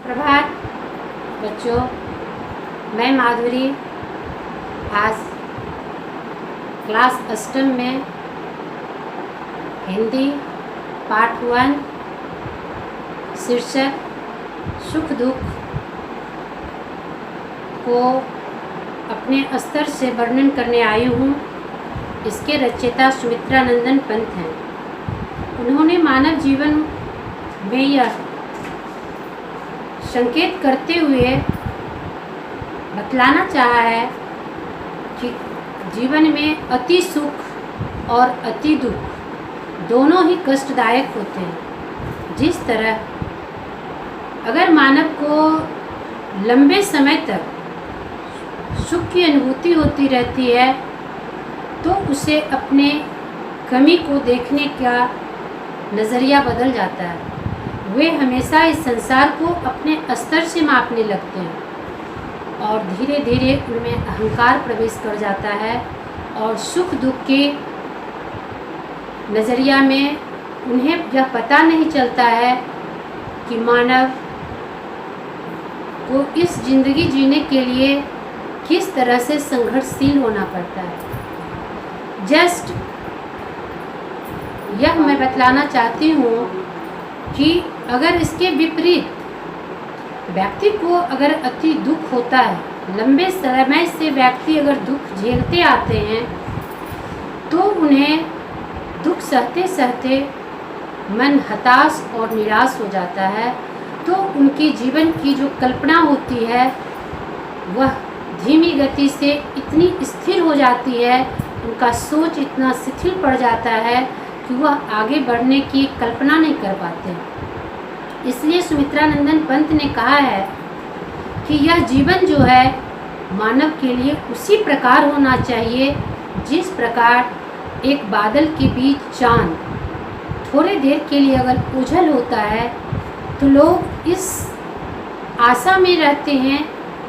प्रभात बच्चों, मैं माधुरी आज क्लास अष्टम में हिंदी पार्ट 1 शीर्षक सुख दुख को अपने स्तर से वर्णन करने आई हूँ। इसके रचयिता सुमित्रानंदन पंत हैं। उन्होंने मानव जीवन में यह संकेत करते हुए बतलाना चाहा है कि जीवन में अति सुख और अति दुख दोनों ही कष्टदायक होते हैं। जिस तरह अगर मानव को लंबे समय तक सुख की अनुभूति होती रहती है तो उसे अपने कमी को देखने का नज़रिया बदल जाता है। वे हमेशा इस संसार को अपने स्तर से मापने लगते हैं और धीरे धीरे उनमें अहंकार प्रवेश कर जाता है और सुख दुख के नज़रिया में उन्हें यह पता नहीं चलता है कि मानव को इस ज़िंदगी जीने के लिए किस तरह से संघर्षशील होना पड़ता है। जस्ट यह मैं बतलाना चाहती हूँ कि अगर इसके विपरीत व्यक्ति को अगर अति दुख होता है, लंबे समय से व्यक्ति अगर दुख झेलते आते हैं तो उन्हें दुख सहते सहते मन हताश और निराश हो जाता है। तो उनकी जीवन की जो कल्पना होती है वह धीमी गति से इतनी स्थिर हो जाती है, उनका सोच इतना शिथिल पड़ जाता है कि वह आगे बढ़ने की कल्पना नहीं कर पाते। इसलिए सुमित्रानंदन पंत ने कहा है कि यह जीवन जो है मानव के लिए उसी प्रकार होना चाहिए जिस प्रकार एक बादल के बीच चांद थोड़े देर के लिए अगर उछल होता है तो लोग इस आशा में रहते हैं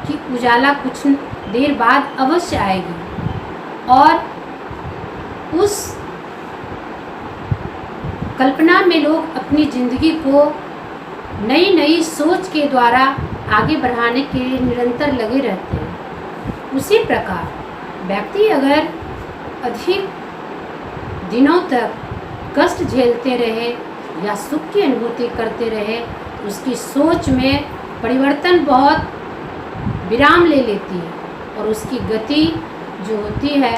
कि उजाला कुछ देर बाद अवश्य आएगी और उस कल्पना में लोग अपनी ज़िंदगी को नई नई सोच के द्वारा आगे बढ़ाने के लिए निरंतर लगे रहते हैं। उसी प्रकार व्यक्ति अगर अधिक दिनों तक कष्ट झेलते रहे या सुख की अनुभूति करते रहे तो उसकी सोच में परिवर्तन बहुत विराम ले लेती है और उसकी गति जो होती है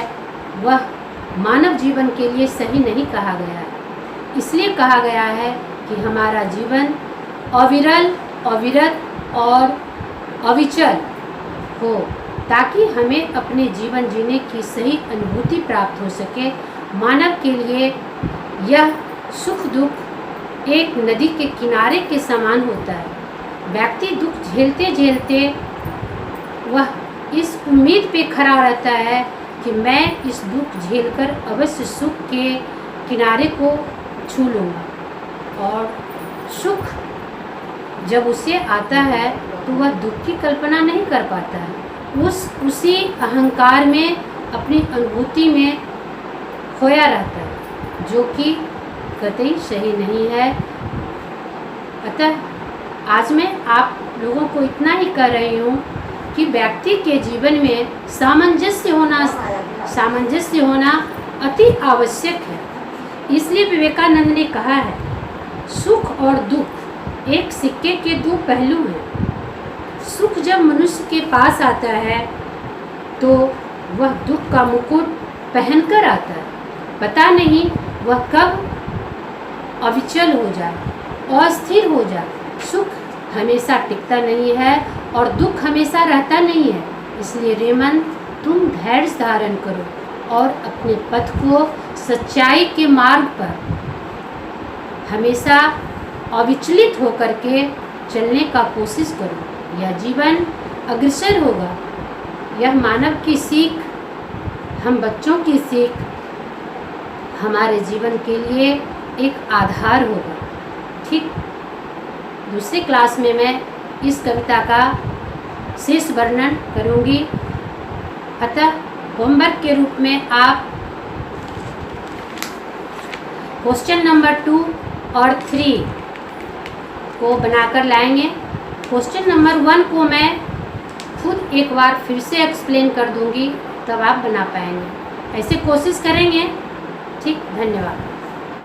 वह मानव जीवन के लिए सही नहीं कहा गया है। इसलिए कहा गया है कि हमारा जीवन अविरल, अविरत और अविचल हो ताकि हमें अपने जीवन जीने की सही अनुभूति प्राप्त हो सके। मानव के लिए यह सुख दुख एक नदी के किनारे के समान होता है। व्यक्ति दुख झेलते झेलते वह इस उम्मीद पे खड़ा रहता है कि मैं इस दुख झेलकर अवश्य सुख के किनारे को छू लूँगा और सुख जब उसे आता है तो वह दुख की कल्पना नहीं कर पाता है। उसी अहंकार में अपनी अनुभूति में खोया रहता है जो कि कतई सही नहीं है। अतः आज मैं आप लोगों को इतना ही कह रही हूँ कि व्यक्ति के जीवन में सामंजस्य होना अति आवश्यक है। इसलिए विवेकानंद ने कहा है सुख और दुख एक सिक्के के दो पहलू हैं। सुख जब मनुष्य के पास आता है तो वह दुख का मुकुट पहनकर आता है। पता नहीं वह कब अविचल हो जाए, अस्थिर हो जाए। सुख हमेशा टिकता नहीं है और दुख हमेशा रहता नहीं है। इसलिए रेमन तुम धैर्य धारण करो और अपने पथ को सच्चाई के मार्ग पर हमेशा अविचलित होकर के चलने का कोशिश करो। यह जीवन अग्रसर होगा। यह मानव की सीख, हम बच्चों की सीख हमारे जीवन के लिए एक आधार होगा। ठीक दूसरी क्लास में मैं इस कविता का शेष वर्णन करूँगी। अतः होमवर्क के रूप में आप क्वेश्चन नंबर 2 और 3 को बनाकर लाएंगे। क्वेश्चन नंबर 1 को मैं खुद एक बार फिर से एक्सप्लेन कर दूंगी, तब आप बना पाएंगे। ऐसे कोशिश करेंगे। ठीक, धन्यवाद।